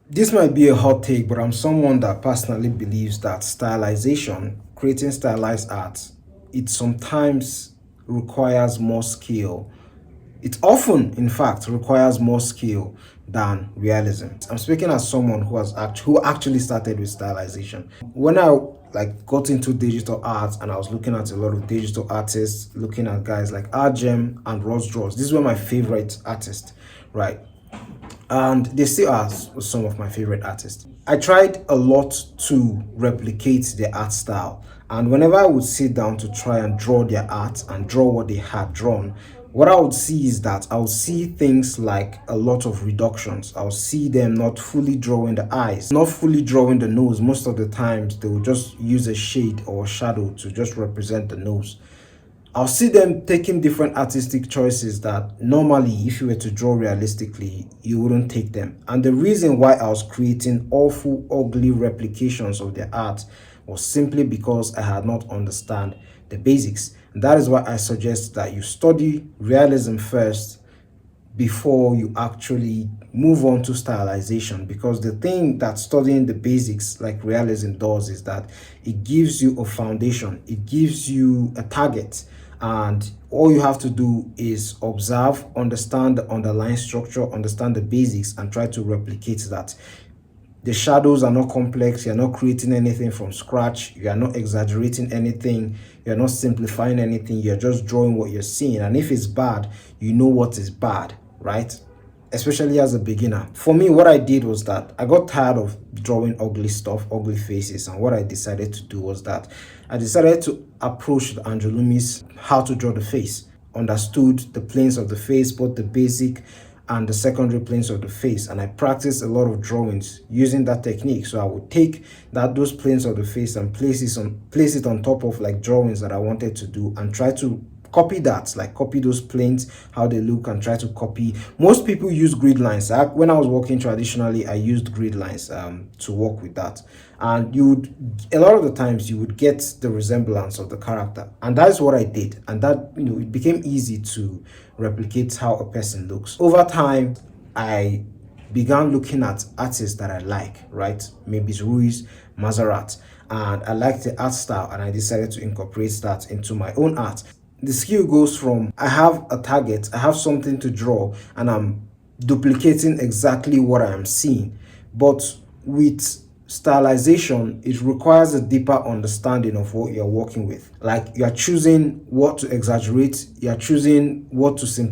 This might be a hot take, but I'm someone that personally believes that stylization, creating stylized art, it sometimes requires more skill. It often, in fact, requires more skill than realism. I'm speaking as someone who actually started with stylization. When I got into digital art and I was looking at a lot of digital artists, looking at guys like Argem and Ross Draws. These were my favorite artists, right? And they still are some of my favorite artists. I tried a lot to replicate their art style, and whenever I would sit down to try and draw their art and draw what they had drawn, what I would see is that I would see things like a lot of reductions. I would see them not fully drawing the eyes, not fully drawing the nose. Most of the times, they would just use a shade or a shadow to just represent the nose. I'll see them taking different artistic choices that normally, if you were to draw realistically, you wouldn't take them. And the reason why I was creating awful, ugly replications of their art was simply because I had not understand the basics. And that is why I suggest that you study realism first before you actually move on to stylization, because the thing that studying the basics like realism does is that it gives you a foundation, it gives you a target, and all you have to do is observe, understand the underlying structure, understand the basics, and try to replicate that. The shadows are not complex. You're not creating anything from scratch. You are not exaggerating anything. You're not simplifying anything. You're just drawing what you're seeing. And if it's bad, you know what is bad, right? Especially as a beginner. For me, what I did was that I got tired of drawing ugly stuff, ugly faces. And what I decided to do was that I decided to approach the Angelumis how to draw the face. Understood the planes of the face, both the basic and the secondary planes of the face, and I practiced a lot of drawings using that technique. So I would take those planes of the face and place it on top of like drawings that I wanted to do, and try to copy that, like copy those planes, how they look, and try to copy. Most people use grid lines. When I was working traditionally, I used grid lines to work with that, and a lot of the times you would get the resemblance of the character, and that's what I did. And that, it became easy to replicate how a person looks. Over time, I began looking at artists that I like, right? Maybe it's Ruiz, Mazarat, and I liked the art style, and I decided to incorporate that into my own art. The skill goes from I have a target, I have something to draw, and I'm duplicating exactly what I am seeing. But with stylization, it requires a deeper understanding of what you're working with. Like, you're choosing what to exaggerate, you're choosing what to simplify.